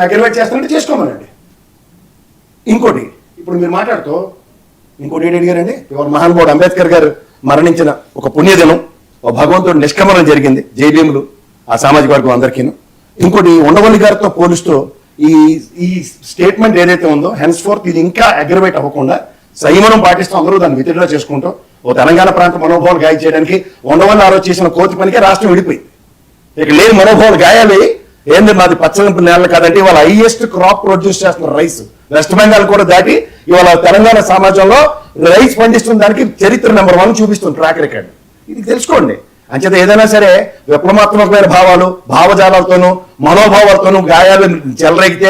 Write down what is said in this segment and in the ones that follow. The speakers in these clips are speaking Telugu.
అగ్రివేట్ చేస్తానంటే చేసుకోమనండి. ఇంకోటి ఇప్పుడు మీరు మాట్లాడుతూ ఇంకోటి ఏంటి అడిగారండి, ఇవాళ మహానుభావుడు అంబేద్కర్ గారు మరణించిన ఒక పుణ్యదినం, ఒక భగవంతుడు నిష్క్రమణం జరిగింది జైభీములు ఆ సామాజిక వర్గం అందరికీ. ఇంకోటి ఉండవల్లి గారితో పోలుస్తూ ఈ స్టేట్మెంట్ ఏదైతే ఉందో హెన్స్ ఫోర్త్ ఇది ఇంకా అగ్రివేట్ అవ్వకుండా సంయమనం పాటిస్తూ అందరూ దాన్ని విత్డ్రా చేసుకుంటూ ఓ తెలంగాణ ప్రాంత మనోభావాలు గాయం చేయడానికి ఉండవల్లి ఆలోచించిన కోతి పనికి రాష్ట్రం విడిపోయింది. ఇక లేని మనోభావాలు గాయాలి ఏంది మాది పచ్చని నేల కాదంటే ఇవాళ హైయెస్ట్ క్రాప్ ప్రొడ్యూస్ చేస్తున్న రైస్ వెస్ట్ బెంగాల్ కూడా దాటి ఇవాళ తెలంగాణ సమాజంలో రైస్ పండిస్తున్న దానికి చరిత్ర నెంబర్ 1 చూపిస్తుంది ట్రాక్ రికార్డ్. ఇది తెలుసుకోండి. అంచేత ఏదైనా సరే విప్లవాత్మకమైన భావాలు భావజాలాలతోనూ మనోభావాలతోనూ గాయాలు చెలరేగితే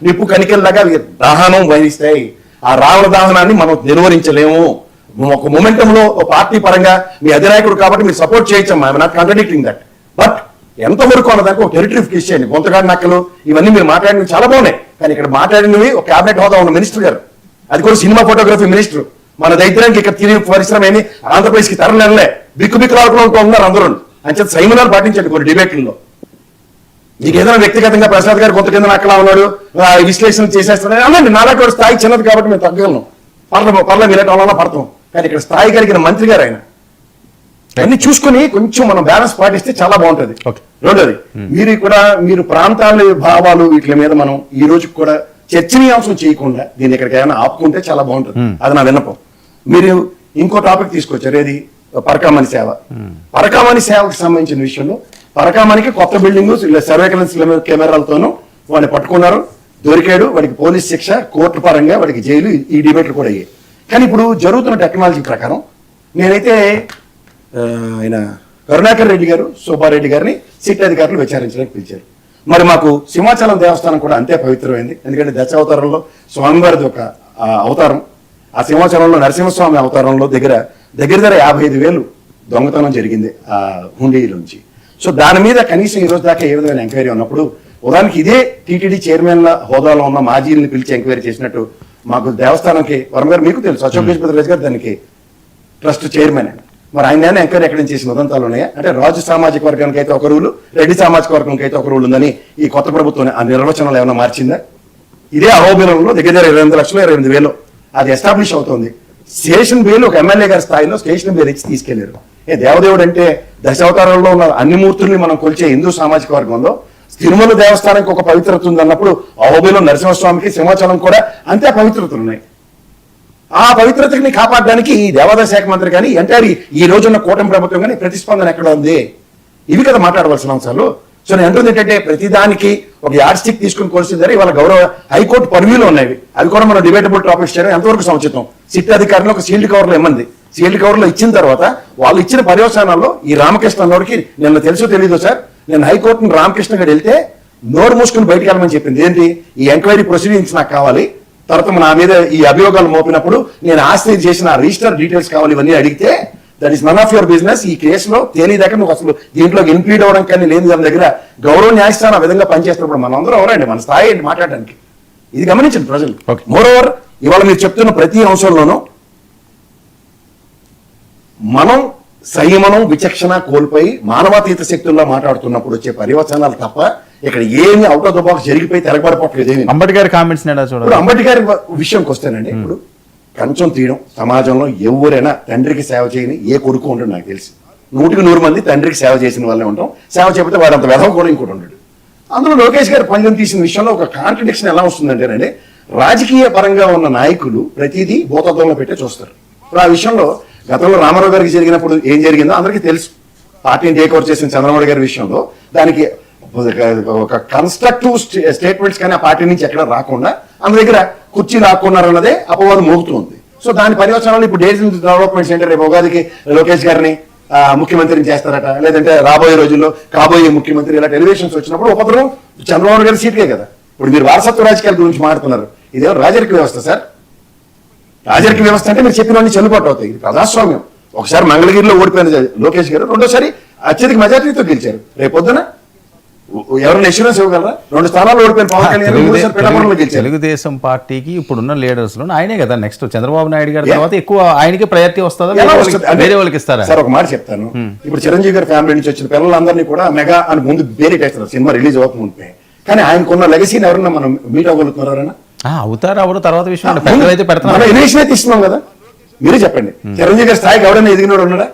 నిప్పు కణికల్లాగా దహనం వహిస్తాయి. ఆ రావణ దహనాన్ని మనం నిర్వహించలేము. ఒక మొమెంటంలో పార్టీ పరంగా మీ అధినాయకుడు కాబట్టి మీరు సపోర్ట్ చేయొచ్చమ్మా, I'm not contradicting that. But ఎంతవరకు అన్నదానికి ఒక టెరిటరీ ఇచ్చేయండి. గొంతగాడి నక్కలు ఇవన్నీ మీరు మాట్లాడినవి చాలా బాగున్నాయి, కానీ ఇక్కడ మాట్లాడినవి ఒక క్యాబినెట్ హోదా ఉన్న మినిస్టర్ గారు, అది కూడా సినిమా ఫోటోగ్రఫీ మినిస్టర్. మన దైత్యానికి ఇక్కడ తిరిగి పరిశ్రమ ఏమి ఆంధ్రప్రదేశ్కి తరలే బిక్కులాడుకుంటూ ఉన్నారు అందరూ. అంచేత సైమనాలు పాటించండి కొన్ని డిబేట్లలో. మీకు ఏదైనా వ్యక్తిగతంగా ప్రసాద్ గారు కొంత కింద అక్కలా ఉన్నాడు విశ్లేషణ చేసేస్తాడు అనండి. నాలాంటి స్థాయి చిన్నది కాబట్టి మేము తగ్గగలను, పర్ల మీరేట వల్ల పడతాం. కానీ ఇక్కడ స్థాయి కలిగిన మంత్రి గారు ఆయన అన్ని చూసుకుని కొంచెం మనం బ్యాలెన్స్ పాటిస్తే చాలా బాగుంటది. రెండోది మీరు ప్రాంతాల భావాలు వీటి మీద మనం ఈ రోజు కూడా చర్చనీయాంశం చేయకుండా దీన్ని ఎక్కడికి ఏమైనా ఆపుకుంటే చాలా బాగుంటుంది. అది నా విన్నపం. మీరు ఇంకో టాపిక్ తీసుకొచ్చారు, ఏది పరకామణి సేవ. పరకామణి సేవకు సంబంధించిన విషయంలో పరకామణికి కొత్త బిల్డింగ్ సర్వేలెన్స్ కెమెరాలతోనూ వాడిని పట్టుకున్నారు, దొరికాడు, వాడికి పోలీస్ శిక్ష, కోర్టు పరంగా వాడికి జైలు, ఈ డిబేట్లు కూడా అయ్యాయి. కానీ ఇప్పుడు జరుగుతున్న టెక్నాలజీ ప్రకారం నేనైతే ఆయన కరుణాకర్ రెడ్డి గారు సుబ్బారెడ్డి గారిని సిట్ అధికారులు విచారించడానికి పిలిచారు. మరి మాకు సింహాచలం దేవస్థానం కూడా అంతే పవిత్రమైంది. ఎందుకంటే దశావతారంలో స్వామివారిది ఒక అవతారం. ఆ సింహాచలంలో నరసింహస్వామి అవతారంలో దగ్గర 55,000 దొంగతనం జరిగింది ఆ హుండీలోంచి. సో దాని మీద కనీసం ఈ రోజు దాకా ఏ విధమైన ఎంక్వైరీ ఉన్నప్పుడు ఉదాహరణకి ఇదే టీటీడీ చైర్మన్ల హోదాలో ఉన్న మాజీలను పిలిచి ఎంక్వైరీ చేసినట్టు మాకు దేవస్థానంకి వరం గారు మీకు తెలుసు అశోక్ గజపతిరాజు గారు దానికి ట్రస్ట్ చైర్మన్ అండి. మరి ఆయన ఎంక్వైరీ ఎక్కడి నుంచి చేసిన ఉదంతాలు ఉన్నాయా అంటే రాజు సామాజిక వర్గానికి అయితే ఒక రూలు, రెడ్డి సామాజిక వర్గానికి అయితే ఒక రూల్ ఉందని ఈ కొత్త ప్రభుత్వం ఆ నిర్వచనాలు ఏమైనా మార్చిందా? ఇదే అహోబిలంలో దగ్గర 22,28,000 అది ఎస్టాబ్లిష్ అవుతుంది. స్టేషన్ బేలు ఒక ఎమ్మెల్యే గారి స్థాయిలో స్టేషన్ బేలు ఇచ్చి తీసుకెళ్లారు. దేవదేవుడు అంటే దశావతారంలో ఉన్న అన్ని మూర్తుల్ని మనం కొలిచే హిందూ సామాజిక వర్గంలో తిరుమల దేవస్థానానికి ఒక పవిత్రత ఉందన్నప్పుడు అహోబిలో నరసింహస్వామికి సింహాచలం కూడా అంతే పవిత్రతలు ఉన్నాయి. ఆ పవిత్రతని కాపాడడానికి ఈ దేవాదాయ శాఖ మంత్రి కానీ ఎంటైర్ ఈ రోజున్న కూటమి ప్రభుత్వం కానీ ప్రతిస్పందన ఎక్కడ ఉంది? ఇవి కదా మాట్లాడవలసిన అంశాలు. సో నేను అంటుంది ఏంటంటే ప్రతిదానికి ఒక యాడ్ స్టిక్ తీసుకుని కోల్సిందే ఇవాళ గౌరవ హైకోర్టు పర్వ్యూలో ఉన్నాయి. అది కూడా మనం డిబేటబుల్ టాపిక్స్ చేయడం ఎంతవరకు సముచితం? సిట్ అధికారులు ఒక సీల్డ్ కవర్లో ఇమ్మంది. సీల్డ్ కవర్లో ఇచ్చిన తర్వాత వాళ్ళు ఇచ్చిన పర్యవసానాల్లో ఈ రామకృష్ణ అన్నోడికి నిన్న తెలుసో తెలీదు సార్, నేను హైకోర్టును రామకృష్ణ గారు వెళ్తే నోరు మూసుకుని బయటకు వెళ్ళమని చెప్పింది. ఏంటి? ఈ ఎంక్వైరీ ప్రొసీడింగ్స్ నాకు కావాలి, తర్వాత నా మీద ఈ అభియోగాలు మోపినప్పుడు నేను ఆస్తి చేసిన రిజిస్టర్ డీటెయిల్స్ కావాలి, ఇవన్నీ అడిగితే that is none of your business. ఈ కేసులో తేలిదాకా నువ్వు అసలు దీంట్లో ఇన్క్లూడ్ అవ్వడం కానీ లేని దాని దగ్గర గౌరవ న్యాయస్థానం ఆ విధంగా పనిచేస్తున్నప్పుడు మనందరూ ఎవరండి, మన స్థాయి ఏంటి మాట్లాడడానికి? ఇది గమనించండి ప్రజలు. మోర్ ఓవర్ ఇవాళ మీరు చెప్తున్న ప్రతి అంశంలోనూ మనం సంయమనం విచక్షణ కోల్పోయి మానవాతీత శక్తుల్లో మాట్లాడుతున్నప్పుడు వచ్చే పర్యవచనాలు తప్ప ఇక్కడ ఏమి అవుట్ ఆఫ్ ద బాక్స్ జరిగిపోయి తెరగబడిపోవట్లేదు. అంబేద్కర్ కామెంట్స్ అంబేద్కర్ విషయంకి వస్తేనండి, ఇప్పుడు కంచం తీయడం సమాజంలో ఎవరైనా తండ్రికి సేవ చేయని ఏ కొడుకు ఉంటాడు నాకు తెలిసి 100కి 100 మంది తండ్రికి సేవ చేసిన వాళ్ళే ఉంటాం. సేవ చెబితే వాడు అంత వెధవ కూడా ఇంకోటి ఉంటాడు. అందులో లోకేష్ గారు పందెం తీసిన విషయంలో ఒక కాంట్రడిక్షన్ ఎలా వస్తుందంటేనండి, రాజకీయ పరంగా ఉన్న నాయకులు ప్రతిదీ భూతత్వంలో పెట్టే చూస్తారు. ఇప్పుడు ఆ విషయంలో గతంలో రామారావు గారికి జరిగినప్పుడు ఏం జరిగిందో అందరికీ తెలుసు. పార్టీని టేక్ ఓవర్ చేసిన చంద్రబాబు గారి విషయంలో దానికి ఒక కన్స్ట్రక్టివ్ స్టేట్మెంట్స్ కానీ ఆ పార్టీ నుంచి ఎక్కడ రాకుండా అందు దగ్గర కుర్చీ లాక్కున్నారన్నదే అపవాదం మోగుతుంది. సో దాని పర్యవసనాలు ఇప్పుడు డేస్ డెవలప్మెంట్స్ ఏంటంటే రేపు ఉగాదికి లోకేష్ గారిని ముఖ్యమంత్రిని చేస్తారట, లేదంటే రాబోయే రోజుల్లో కాబోయే ముఖ్యమంత్రి ఇలా ఎలివేషన్స్ వచ్చినప్పుడు ఉపద్రవం చంద్రబాబు గారి సీట్కే కదా. ఇప్పుడు మీరు వారసత్వ రాజకీయాల గురించి మాట్లాడుతున్నారు. ఇదేమో రాజరిక వ్యవస్థ సార్. రాజరిక వ్యవస్థ అంటే మీరు చెప్పినవన్నీ చెల్లుబాటు అవుతాయి. ఇది ప్రజాస్వామ్యం. ఒకసారి మంగళగిరిలో ఓడిపోయిన లోకేష్ గారు రెండోసారి అత్యధిక మెజార్టీతో గెలిచారు. రేపొద్దున ఎవరైనా ఇన్సూరెన్స్ ఇవ్వగలరా? 2 స్థానాలు ఓడిపోయిన పవన్ కళ్యాణ్ తెలుగుదేశం పార్టీకి ఇప్పుడున్న లీడర్స్ లో ఆయనే కదా నెక్స్ట్ చంద్రబాబు నాయుడు గారి తర్వాత ఎక్కువ ఆయనకి ప్రయారిటీ వస్తుందా, వేరే వాళ్ళకి ఇస్తారా? సార్ ఒక మాట చెప్తాను. ఇప్పుడు చిరంజీవి గారి ఫ్యామిలీ నుంచి వచ్చిన పిల్లలందరినీ కూడా మెగా అని ముందు పేరు పెట్టేస్తారు సినిమా రిలీజ్ అవ్వక ముందే. కానీ ఆయనకున్న లెగసీని ఎవరన్నా మనం మీట్ అవ్వగలుగుతున్నారు ఎవరైనా? అవుతారు అవరు తర్వాత విషయం అంటే పెద్దలు అయితే మనం పెడుతున్నారు. ఇన్వేషన్ అయితే ఇస్తున్నాం కదా, మీరే చెప్పండి. చిరంజీవి గారి స్థాయికి ఎవడైనా ఎదిగినోడు ఉన్నాడా?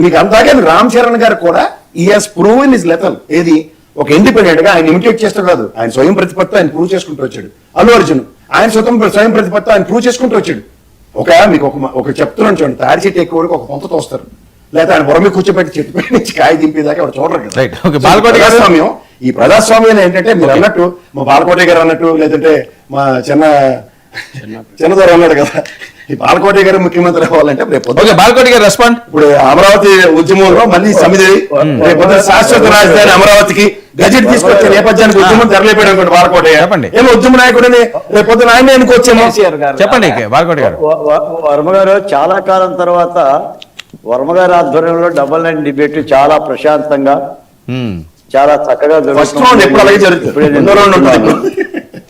మీకు అంతాకే రామ్ చరణ్ గారు కూడా ఈ హాస్ ప్రూవెన్ ఇస్ లెవెల్. ఏది ఒక ఇండిపెండెంట్ గా ఆయన ఇమిటేట్ చేస్తూ కాదు, ఆయన స్వయం ప్రతిపత్తి ఆయన ప్రూవ్ చేసుకుంటూ వచ్చాడు. అల్లు అర్జున్ ఆయన స్వయం ప్రతిపత్తి ఆయన ప్రూవ్ చేసుకుంటూ వచ్చాడు. మీకు ఒక చెప్తున్నాను చూడండి, తాడి చెట్టు ఎక్కువ ఒక పొంత తోస్తారు, లేదా ఆయన బొరమి కూర్చోబెట్టి చెట్టు పై నుంచి కాయ దింపేదాకా వాడు చూడరు కదా. Right. Okay. బాలకోటి గారు. ప్రజాస్వామ్యం, ఈ ప్రజాస్వామ్యం ఏంటంటే మీరు అన్నట్టు మా బాలకోటి గారు అన్నట్టు, లేదంటే మా చిన్నదొర అన్నాడు కదా, ఈ బాలకోటి గారు ముఖ్యమంత్రి అవ్వాలంటే రేపు ఓకే బాలకోటి గారు రెస్పాండ్. ఇప్పుడు అమరావతి ఉద్యమంలో మళ్ళీ సమితి రేపు శాశ్వత రాజధాని అమరావతికి గజెట్ తీసుకొచ్చే నేపథ్యానికి ఉద్యమం తెరలేపాడు అనుకోండి బాలకోటి. చెప్పండి. ఏమో ఉద్యమ నాయకుడని రేపు పొద్దున ఆయన ఎన్నుకొచ్చేమో. చెప్పండి బాలకోటి గారు. వర్మ గారు చాలా కాలం తర్వాత వర్మ గారి ఆధ్వర్యంలో డబుల్ లైన్ డిబేట్ చాలా ప్రశాంతంగా చాలా చక్కగా ఫస్ట్ రౌండ్ ఎప్పుడు అలాగే జరుగుతుంది, రెండో రౌండ్ ఉంటుంది.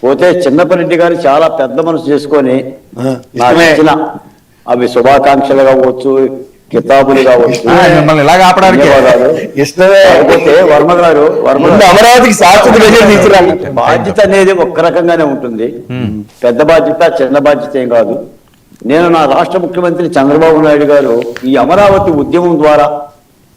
పోతే చిన్నపరెడ్డి గారు చాలా పెద్ద మనసు చేసుకొని నాకు ఇష్టమే. ఇచ్చిన అవి శుభాకాంక్షలు కావచ్చు, కితాబులు కావచ్చు, మిమ్మల్ని ఇలాగ ఆపడానికి ధన్యవాదాలు. ఇష్టమే. కాకపోతే వర్మ గారు ముందు అమరావతికి శాశ్వత గజెట్ తీసుకురాలి. బాధ్యత అనేది ఒక్క రకంగానే ఉంటుంది. పెద్ద బాధ్యత చిన్న బాధ్యత ఏం కాదు. నేను నా రాష్ట్ర ముఖ్యమంత్రి చంద్రబాబు నాయుడు గారు ఈ అమరావతి ఉద్యమం ద్వారా